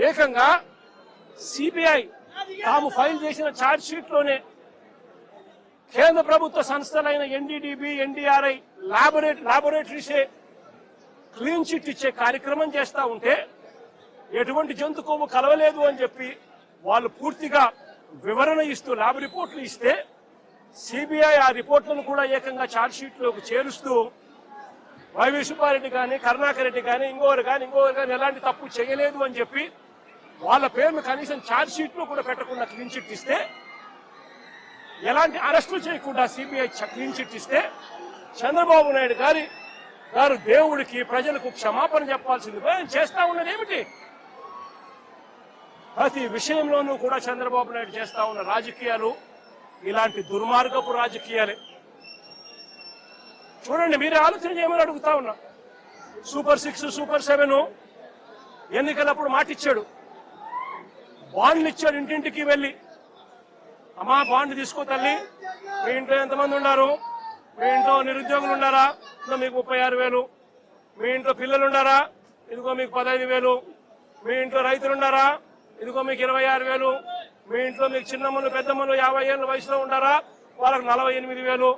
ఏకంగా సిబిఐ తాము ఫైల్ చేసిన ఛార్జ్ షీట్ లోనే కేంద్ర ప్రభుత్వ సంస్థలైన ఎన్డీడీబీ, ఎన్డీఆర్ఐ, లాబొరేటరీసే క్లీన్ చిట్ ఇచ్చే కార్యక్రమం చేస్తా ఉంటే ఎటువంటి జంతు కొవ్వు కలవలేదు అని చెప్పి వాళ్ళు పూర్తిగా వివరణ ఇస్తూ ల్యాబ్ రిపోర్ట్లు ఇస్తే సిబిఐ ఆ రిపోర్ట్లను కూడా ఏకంగా ఛార్జ్ షీట్ లోకి చేరుస్తూ వైవి సుబ్బారెడ్డి కానీ, కరుణాకర్ రెడ్డి కానీ, ఇంకోరు కానీ ఎలాంటి తప్పు చేయలేదు అని చెప్పి వాళ్ళ పేర్లు కనీసం ఛార్జ్ షీట్ లో కూడా పెట్టకుండా క్లీన్ చిట్ ఇస్తే, ఎలాంటి అరెస్టులు చేయకుండా సిబిఐ క్లీన్ చిట్ ఇస్తే చంద్రబాబు నాయుడు గారు దేవుడికి ప్రజలకు క్షమాపణ చెప్పాల్సింది ఆయన చేస్తా ఉన్నది ఏమిటి? ప్రతి విషయంలోనూ కూడా చంద్రబాబు నాయుడు చేస్తా ఉన్న రాజకీయాలు ఇలాంటి దుర్మార్గపు రాజకీయాలే. చూడండి, మీరే ఆలోచన చేయమని అడుగుతా ఉన్నా. సూపర్ 6, సూపర్ 7 ఎన్నికలప్పుడు మాటిచ్చాడు, బాండ్లు ఇచ్చాడు. ఇంటింటికి వెళ్ళి అమ్మా బాండ్ తీసుకో తల్లి, మీ ఇంట్లో ఎంతమంది ఉన్నారు, మీ ఇంట్లో నిరుద్యోగులు ఉన్నారా, మీకు 36,000, మీ ఇంట్లో పిల్లలు ఉన్నారా, ఇదిగో మీకు 15,000, మీ ఇంట్లో రైతులు ఉన్నారా, ఇదిగో మీకు 26,000, మీ ఇంట్లో మీకు చిన్నమ్మలు పెద్దమ్మలు 50 ఏళ్ళ వయసులో ఉన్నారా, వాళ్ళకు 48,000,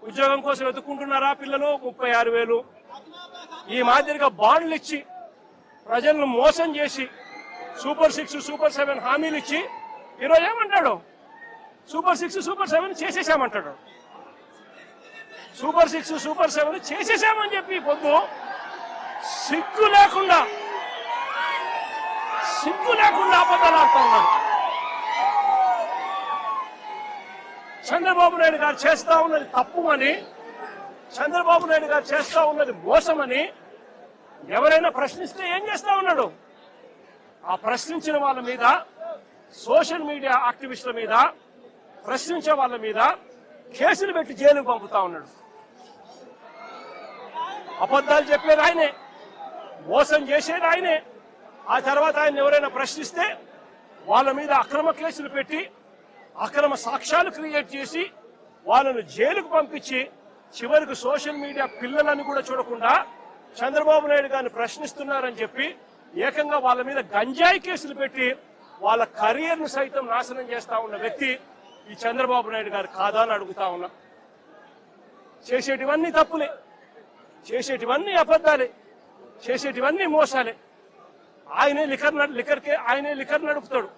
ఉద్యోగం కోసం వెతుక్కుంటున్నారా పిల్లలు, 36,000. ఈ మాదిరిగా బాండ్లు ఇచ్చి ప్రజలను మోసం చేసి సూపర్ 6, సూపర్ 7 హామీలు ఇచ్చి ఈరోజు ఏమంటాడు, సూపర్ 6, సూపర్ 7 చేసేసామంటాడు. సూపర్ 6, సూపర్ 7 చేసేసామని చెప్పి పొద్దు సిగ్గు లేకుండా అబద్ధాలు ఆడుతా ఉన్నారు. చంద్రబాబు నాయుడు గారు చేస్తా ఉన్నది తప్పుమని, చంద్రబాబు నాయుడు గారు చేస్తా ఉన్నది మోసమని ఎవరైనా ప్రశ్నిస్తే ఏం చేస్తా ఉన్నాడు? ఆ ప్రశ్నించిన వాళ్ళ మీద, సోషల్ మీడియా యాక్టివిస్టుల మీద, ప్రశ్నించే వాళ్ళ మీద కేసులు పెట్టి జైలుకు పంపుతా ఉన్నాడు. అబద్ధాలు చెప్పేది ఆయనే, మోసం చేసేది ఆయనే. ఆ తర్వాత ఆయన ఎవరైనా ప్రశ్నిస్తే వాళ్ళ మీద అక్రమ కేసులు పెట్టి అక్రమ సాక్ష్యాలు క్రియేట్ చేసి వాళ్ళను జైలుకు పంపించి చివరికి సోషల్ మీడియా పిల్లలను కూడా చూడకుండా చంద్రబాబు నాయుడు గారిని ప్రశ్నిస్తున్నారని చెప్పి ఏకంగా వాళ్ళ మీద గంజాయి కేసులు పెట్టి వాళ్ళ కెరీర్ ను సైతం నాశనం చేస్తా ఉన్న వ్యక్తి ఈ చంద్రబాబు నాయుడు గారు కాదా అని అడుగుతా ఉన్నా. చేసేటివన్నీ తప్పులే, చేసేటివన్నీ అబద్ధాలే, చేసేటివన్నీ మోసాలే. ఆయనే లిక్కర్ నడుపుతాడు.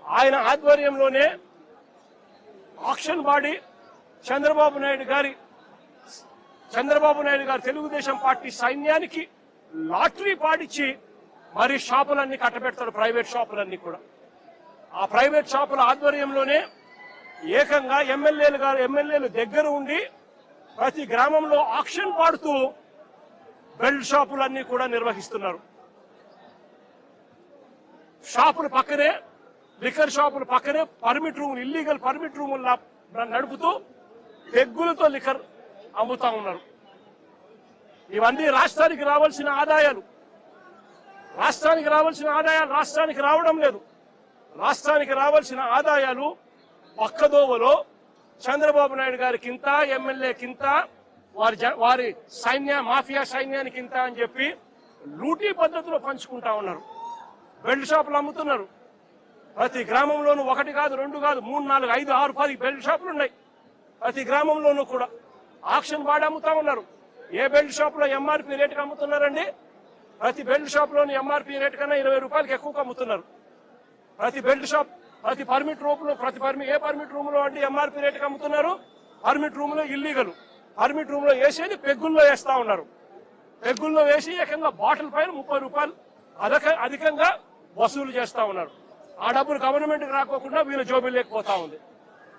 ఆయన ఆధ్వర్యంలోనే ఆక్షన్ బాడీ చంద్రబాబు నాయుడు గారు తెలుగుదేశం పార్టీ సైన్యానికి లాటరీ పాడిచ్చి మరి షాపులన్నీ కట్టబెడతాడు, ప్రైవేట్ షాపులన్నీ కూడా. ఆ ప్రైవేట్ షాపుల ఆధ్వర్యంలోనే ఏకంగా ఎమ్మెల్యేలు దగ్గర ఉండి ప్రతి గ్రామంలో ఆక్షన్ పాడుతూ బెల్ట్ షాపులన్నీ కూడా నిర్వహిస్తున్నారు. షాపుల పక్కనే, లిక్కర్ షాపుల పక్కనే ఇల్లీగల్ పర్మిట్ రూములు నడుపుతూ పెగ్గులతో లిక్కర్ అమ్ముతా ఉన్నారు. ఇవన్నీ రాష్ట్రానికి రావాల్సిన ఆదాయాలు రాష్ట్రానికి రావడం లేదు. రాష్ట్రానికి రావాల్సిన ఆదాయాలు పక్కదోవలో చంద్రబాబు నాయుడు గారికింత, ఎమ్మెల్యేకింత, వారి మాఫియా సైన్యానికింత అని చెప్పి లూటీ పద్ధతిలో పంచుకుంటా ఉన్నారు. బెల్ట్ షాపులు అమ్ముతున్నారు. ప్రతి గ్రామంలోనూ 1 కాదు, 2 కాదు, 3, 4, 5, 6, 10 బెల్ట్ షాపులు ఉన్నాయి. ప్రతి గ్రామంలోనూ కూడా ఆక్షన్ బాడీ అమ్ముతా ఉన్నారు. ఏ బెల్ట్ షాప్ లో ఎంఆర్పీ రేటుకి అమ్ముతున్నారండి? ప్రతి బెల్ట్ షాప్ లోని ఎంఆర్పీ రేటు కన్నా 20 రూపాయలకి ఎక్కువగా అమ్ముతున్నారు. ప్రతి బెల్ట్ షాప్, ప్రతి పర్మిట్ రూమ్ లో, ఏ పర్మిట్ రూమ్ లో అంటే ఎంఆర్పీ రేటుకి అమ్ముతున్నారు. పర్మిట్ రూమ్ లో ఇల్లీగల్, పర్మిట్ రూమ్ లో వేసేది పెగ్గుల్లో వేస్తా ఉన్నారు. పెగ్గుల్లో వేసి ఏకంగా బాటిల్ పైన 30 రూపాయలు అధికంగా వసూలు చేస్తా ఉన్నారు. ఆ డబ్బులు గవర్నమెంట్ కి రాకోకుండా వీళ్ళ జోబీలు లేకపోతా ఉంది.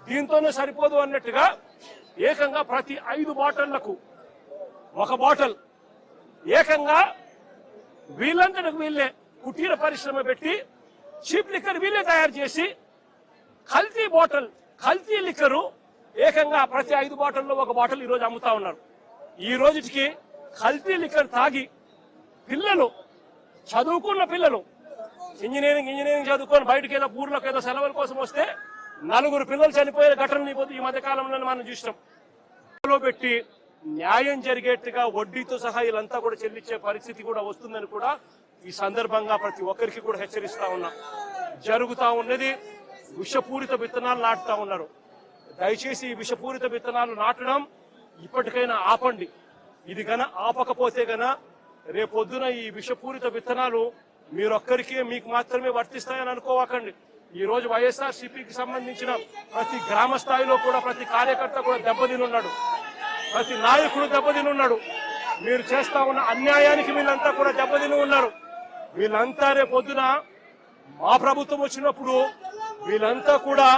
దీంతోనే సరిపోదు అన్నట్టుగా ఏకంగా ప్రతి 5 బాటిళ్లకు 1 బాటిల్ ఏకంగా వీళ్ళంతటికి వీళ్ళే కుటీర పరిశ్రమ పెట్టి చీప్ లిక్కర్ వీళ్ళే తయారు చేసి కల్తీ లిక్కరు ఏకంగా ప్రతి 5 బాటిల్లో 1 బాటిల్ ఈ రోజు అమ్ముతా ఉన్నారు. ఈ రోజుకి కల్తీ లిక్కర్ తాగి పిల్లలు, చదువుకున్న పిల్లలు, ఇంజనీరింగ్ చదువుకొని బయటకు ఏదో ఊర్లోకి ఏదో సెలవుల కోసం వస్తే 4 పిల్లలు చనిపోయే ఘటనలు ఈ మధ్య కాలంలో మనం చూసినాం. పెట్టి న్యాయం జరిగేట్టుగా వడ్డీతో సహా వీళ్ళంతా కూడా చెల్లించే పరిస్థితి కూడా వస్తుందని కూడా ఈ సందర్భంగా ప్రతి ఒక్కరికి కూడా హెచ్చరిస్తా ఉన్నా. జరుగుతా ఉన్నది విషపూరిత విత్తనాలు నాటుతా ఉన్నారు. దయచేసి ఈ విషపూరిత విత్తనాలు నాటడం ఇప్పటికైనా ఆపండి. ఇది గన ఆపకపోతే గన రేపొద్దున ఈ విషపూరిత విత్తనాలు మీరొక్కరికే మీకు మాత్రమే వర్తిస్తాయని అనుకోవకండి. ఈ రోజు వైఎస్ఆర్సీపీకి సంబంధించిన ప్రతి గ్రామ స్థాయిలో కూడా ప్రతి కార్యకర్త కూడా దెబ్బతినున్నాడు, ప్రతి నాయకుడు దెబ్బతినున్నాడు. మీరు చేస్తా ఉన్న అన్యాయానికి వీళ్ళంతా కూడా దెబ్బతిని ఉన్నారు. వీళ్ళంతా రేపొద్దున మా ప్రభుత్వం వచ్చినప్పుడు వీళ్ళంతా కూడా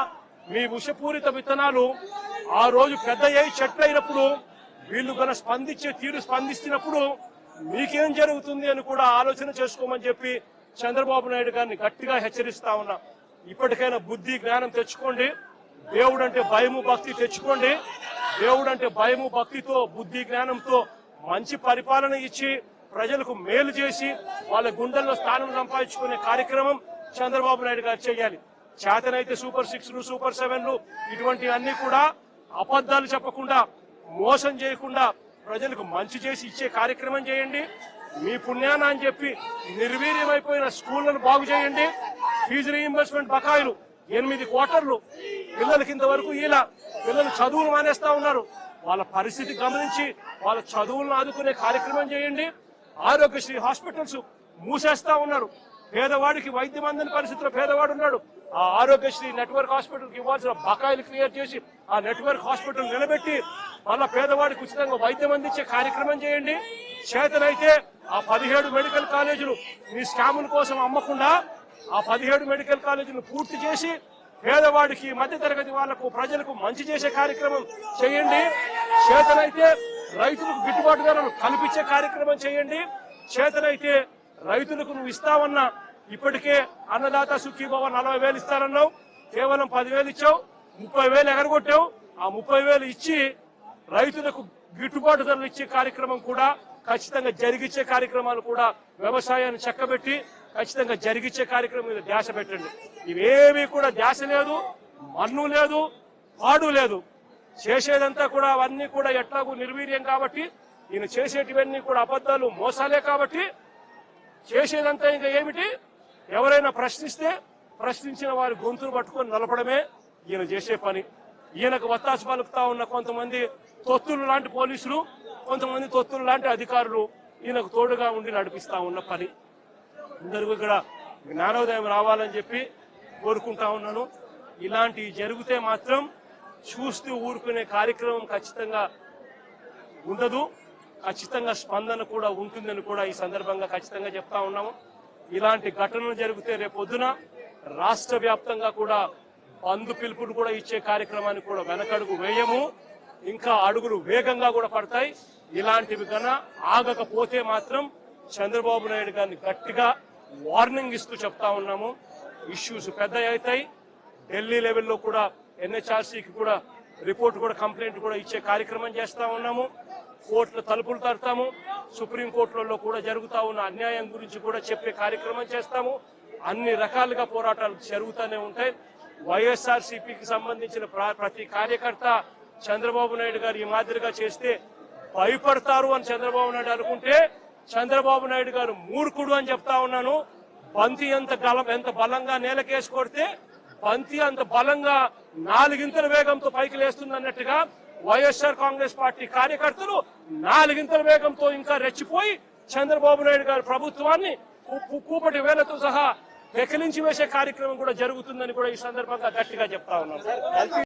మీ విషపూరిత విత్తనాలు ఆ రోజు పెద్ద చెట్లు అయినప్పుడు వీళ్ళు గన స్పందిస్తున్నప్పుడు మీకేం జరుగుతుంది అని కూడా ఆలోచన చేసుకోమని చెప్పి చంద్రబాబు నాయుడు గారిని గట్టిగా హెచ్చరిస్తా ఉన్నా. ఇప్పటికైనా బుద్ధి జ్ఞానం తెచ్చుకోండి. దేవుడంటే భయము భక్తి తెచ్చుకోండి. దేవుడంటే భయము భక్తితో బుద్ధి జ్ఞానంతో మంచి పరిపాలన ఇచ్చి ప్రజలకు మేలు చేసి వాళ్ళ గుండెల్లో స్థానం సంపాదించుకునే కార్యక్రమం చంద్రబాబు నాయుడు గారు చేయాలి. చేతనైతే సూపర్ 6లు సూపర్ 7లు ఇటువంటి అన్ని కూడా అబద్ధాలు చెప్పకుండా మోసం చేయకుండా ప్రజలకు మంచి చేసి ఇచ్చే కార్యక్రమం చేయండి. మీ పుణ్యాన అని చెప్పి నిర్వీర్యమైపోయిన స్కూళ్లను బాగు చేయండి. ఫీజు రీయింబర్స్మెంట్ బకాయిలు 8 క్వార్టర్లు పిల్లలకి ఇంతవరకు ఇలా పిల్లలు చదువులు మానేస్తా ఉన్నారు. వాళ్ళ పరిస్థితి గమనించి వాళ్ళ చదువులను ఆదుకునే కార్యక్రమం చేయండి. ఆరోగ్యశ్రీ హాస్పిటల్స్ మూసేస్తా ఉన్నారు. పేదవాడికి వైద్యం అందని పరిస్థితిలో పేదవాడు ఉన్నాడు. ఆ ఆరోగ్యశ్రీ నెట్వర్క్ హాస్పిటల్కి ఇవ్వాల్సిన బకాయిలు క్లియర్ చేసి ఆ నెట్వర్క్ హాస్పిటల్ నిలబెట్టి మళ్ళా పేదవాడికి ఉచితంగా వైద్యం అందించే కార్యక్రమం చేయండి. చేతనైతే ఆ 17 మెడికల్ కాలేజీలు మీ స్కాముల కోసం అమ్మకుండా ఆ 17 మెడికల్ కాలేజీలు పూర్తి చేసి పేదవాడికి మధ్యతరగతి వాళ్లకు ప్రజలకు మంచి చేసే కార్యక్రమం చేయండి. చేతనైతే రైతులకు గిట్టుబాటు ధరలు కల్పించే కార్యక్రమం చేయండి. చేతనైతే రైతులకు నువ్వు ఇస్తావన్నా ఇప్పటికే అన్నదాత సుఖీభవ 40,000 ఇస్తానన్నావు, కేవలం 10,000 ఇచ్చావు, 30,000 ఎగరగొట్టావు. ఆ 30,000 ఇచ్చి రైతులకు గిట్టుబాటు ధరలు ఇచ్చే కార్యక్రమం కూడా ఖచ్చితంగా జరిగించే కార్యక్రమాలు కూడా వ్యవసాయాన్ని చక్కబెట్టి ఖచ్చితంగా జరిగించే కార్యక్రమం మీద ధ్యాస పెట్టండి. ఇవేమీ కూడా ధ్యాస లేదు, మన్ను లేదు, పాడు లేదు. చేసేదంతా కూడా అవన్నీ కూడా ఎట్లాగూ నిర్వీర్యం కాబట్టి ఈయన చేసేటివన్నీ కూడా అబద్ధాలు మోసాలే కాబట్టి చేసేదంతా ఇంకా ఏమిటి, ఎవరైనా ప్రశ్నిస్తే ప్రశ్నించిన వారి గొంతులు పట్టుకొని నలపడమే ఈయన చేసే పని. ఈయనకు వత్తాసు పలుకుతా ఉన్న కొంతమంది తొత్తులు లాంటి పోలీసులు, కొంతమంది తొత్తులు లాంటి అధికారులు ఈయనకు తోడుగా ఉండి నడిపిస్తా ఉన్న పని. అందరికీ ఇక్కడ జ్ఞానోదయం రావాలని చెప్పి కోరుకుంటా ఉన్నాను. ఇలాంటివి జరిగితే మాత్రం చూస్తూ ఊరుకునే కార్యక్రమం ఖచ్చితంగా ఉండదు. ఖచ్చితంగా స్పందన కూడా ఉంటుందని కూడా ఈ సందర్భంగా ఖచ్చితంగా చెప్తా ఉన్నాము. ఇలాంటి ఘటనలు జరిగితే రేపొద్దున రాష్ట్ర వ్యాప్తంగా కూడా బంధు పిలుపులు కూడా ఇచ్చే కార్యక్రమాన్ని కూడా వెనకడుగు వేయము, ఇంకా అడుగులు వేగంగా కూడా పడతాయి. ఇలాంటివి కన్నా ఆగకపోతే మాత్రం చంద్రబాబు నాయుడు గారిని గట్టిగా వార్నింగ్ ఇస్తూ చెప్తా ఉన్నాము. ఇష్యూస్ పెద్ద అవుతాయి. ఢిల్లీ లెవెల్లో కూడా ఎన్హెచ్ఆర్సీకి కూడా రిపోర్ట్ కూడా కంప్లైంట్ కూడా ఇచ్చే కార్యక్రమం చేస్తా ఉన్నాము. కోర్టుల తలుపులు తడతాము. సుప్రీంకోర్టులలో కూడా జరుగుతా ఉన్న అన్యాయం గురించి కూడా చెప్పే కార్యక్రమం చేస్తాము. అన్ని రకాలుగా పోరాటాలు జరుగుతూనే ఉంటాయి. వైఎస్ఆర్సీపీకి సంబంధించిన ప్రతి కార్యకర్త చంద్రబాబు నాయుడు గారు ఈ మాదిరిగా చేస్తే భయపడతారు అని చంద్రబాబు నాయుడు అనుకుంటే చంద్రబాబు నాయుడు గారు మూర్ఖుడు అని చెప్తా ఉన్నాను. బంతి ఎంత బలంగా నేలకేసి కొడితే బంతి అంత బలంగా 4 ఇంతల వేగంతో పైకి లేస్తుంది అన్నట్టుగా వైఎస్ఆర్ కాంగ్రెస్ పార్టీ కార్యకర్తలు 4 ఇంతల వేగంతో ఇంకా రెచ్చిపోయి చంద్రబాబు నాయుడు గారి ప్రభుత్వాన్ని కూపటి వేలతో సహా పెకిలించి వేసే కార్యక్రమం కూడా జరుగుతుందని కూడా ఈ సందర్భంగా గట్టిగా చెప్తా ఉన్నాం.